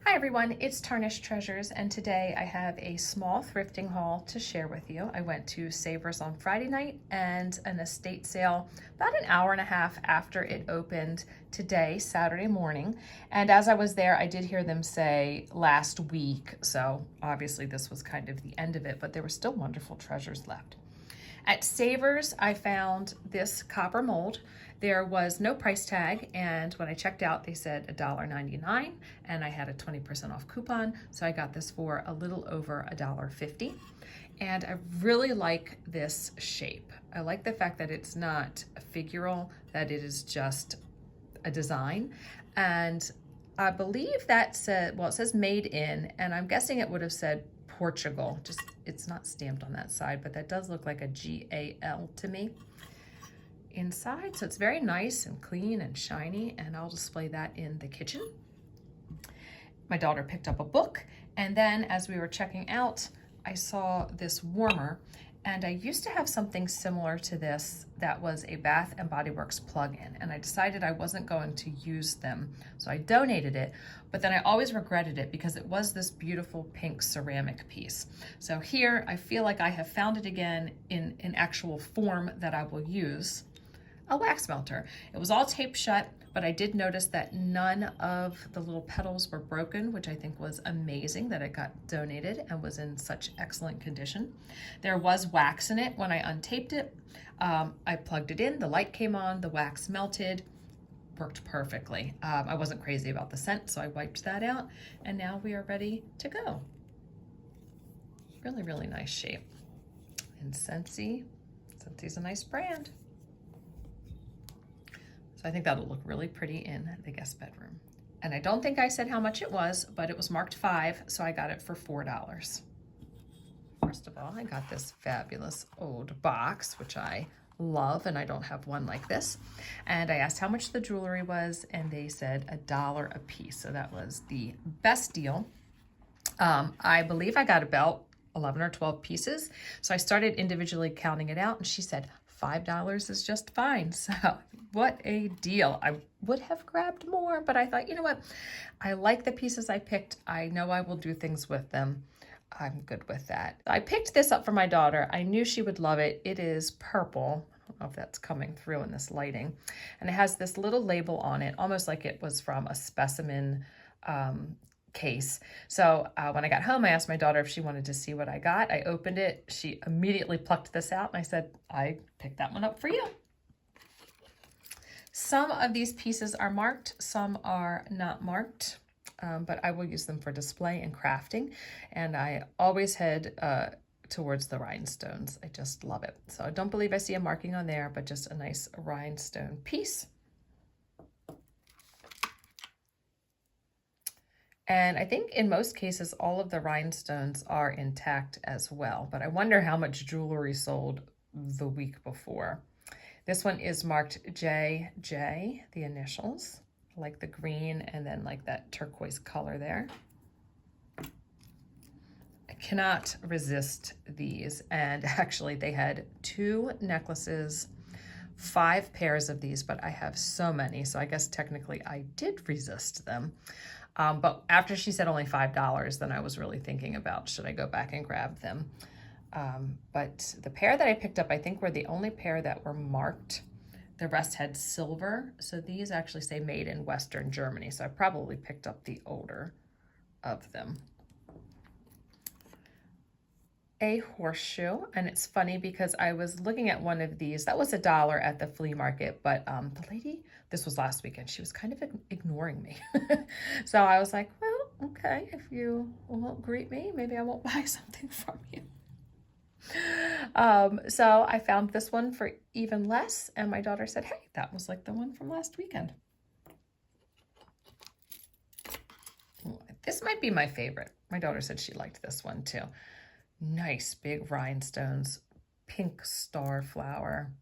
Hi everyone, it's Tarnished Treasures, and today I have a small thrifting haul to share with you. I went to Savers on Friday night and an estate sale about an hour and a half after it opened today, Saturday morning. And as I was there, I did hear them say last week, so obviously this was kind of the end of it, but there were still wonderful treasures left. At Savers, I found this copper mold. There was no price tag, and when I checked out, they said $1.99, and I had a 20% off coupon, so I got this for a little over $1.50. And I really like this shape. I like the fact that it's not a figural, that it is just a design. And I believe that said, well, it says made in, and I'm guessing it would have said Portugal. Just, it's not stamped on that side, but that does look like a GAL to me inside. So it's very nice and clean and shiny, and I'll display that in the kitchen. My daughter picked up a book, and then as we were checking out, I saw this warmer, and I used to have something similar to this that was a Bath and Body Works plug-in, and I decided I wasn't going to use them, so I donated it, but then I always regretted it because it was this beautiful pink ceramic piece. So here, I feel like I have found it again in an actual form that I will use. A wax melter. It was all taped shut, but I did notice that none of the little petals were broken, which I think was amazing that it got donated and was in such excellent condition. There was wax in it when I untaped it. I plugged it in, the light came on, the wax melted, worked perfectly. I wasn't crazy about the scent, so I wiped that out, and now we are ready to go. Really, really nice shape. And Scentsy's a nice brand. So I think that'll look really pretty in the guest bedroom. And I don't think I said how much it was, but it was marked $5, so I got it for $4. First of all, I got this fabulous old box, which I love, and I don't have one like this. And I asked how much the jewelry was, and they said $1 a piece. So that was the best deal. I believe I got about 11 or 12 pieces. So I started individually counting it out, and she said, $5 is just fine. So what a deal. I would have grabbed more, but I thought, you know what? I like the pieces I picked. I know I will do things with them. I'm good with that. I picked this up for my daughter. I knew she would love it. It is purple. I don't know if that's coming through in this lighting. And it has this little label on it, almost like it was from a specimen case. So when I got home, I asked my daughter if she wanted to see what I got. I opened it. She immediately plucked this out, and I said, I picked that one up for you. Some of these pieces are marked, some are not marked, but I will use them for display and crafting. And I always head towards the rhinestones. I just love it. So I don't believe I see a marking on there, but just a nice rhinestone piece. And I think in most cases, all of the rhinestones are intact as well, but I wonder how much jewelry sold the week before. This one is marked JJ, the initials, like the green and then like that turquoise color there. I cannot resist these. And actually they had 2 necklaces, 5 pairs of these, but I have so many. So I guess technically I did resist them. But after she said only $5, then I was really thinking about, should I go back and grab them? But the pair that I picked up, I think were the only pair that were marked. The rest had silver. So these actually say made in Western Germany. So I probably picked up the older of them. A horseshoe, and it's funny because I was looking at one of these that was $1 at the flea market, but the lady, this was last weekend, she was kind of ignoring me. So I was like, well, okay, if you won't greet me, maybe I won't buy something from you. So I found this one for even less, and my daughter said, hey, that was like the one from last weekend. This might be my favorite. My daughter said she liked this one too. Nice big rhinestones, pink star flower.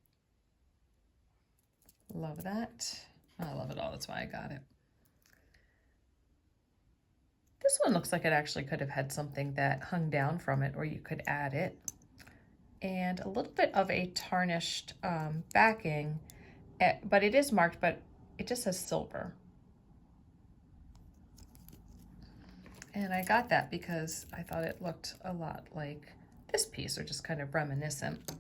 Love that. I love it all. That's why I got it. This one looks like it actually could have had something that hung down from it, or you could add it. And a little bit of a tarnished backing, but it is marked, but it just says silver. And I got that because I thought it looked a lot like this piece, or just kind of reminiscent.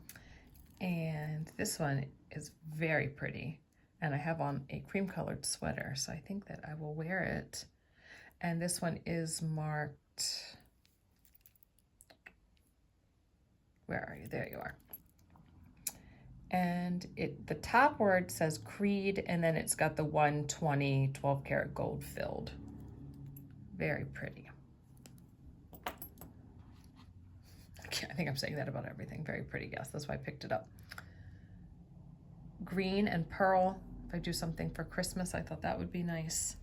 And this one is very pretty. And I have on a cream colored sweater, so I think that I will wear it. And this one is marked, where are you? There you are. And the top word says Creed, and then it's got the 120 12 karat gold filled. Very pretty. I think I'm saying that about everything. Very pretty, yes. That's why I picked it up. Green and pearl. If I do something for Christmas, I thought that would be nice.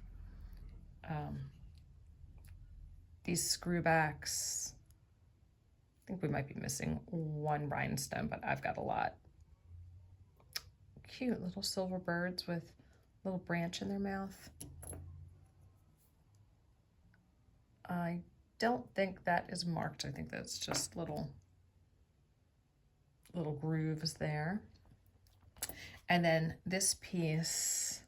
These screwbacks. I think we might be missing one rhinestone, but I've got a lot. Cute little silver birds with a little branch in their mouth. I don't think that is marked. I think that's just little grooves there. And then this piece,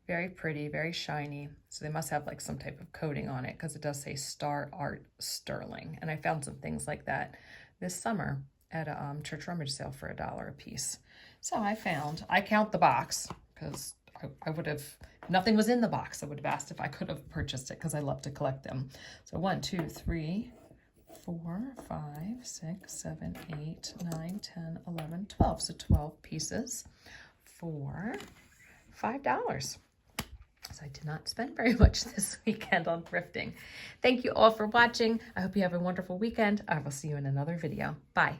very pretty, very shiny. So they must have like some type of coating on it, because it does say Star Art Sterling. And I found some things like that this summer at a church rummage sale for $1 a piece. So I count the box, because I would have, if nothing was in the box, I would have asked if I could have purchased it, because I love to collect them. So 1, 2, 3, 4, 5, 6, 7, 8, 9, 10, 11, 12. So 12 pieces for $5. So I did not spend very much this weekend on thrifting. Thank you all for watching. I hope you have a wonderful weekend. I will see you in another video. Bye.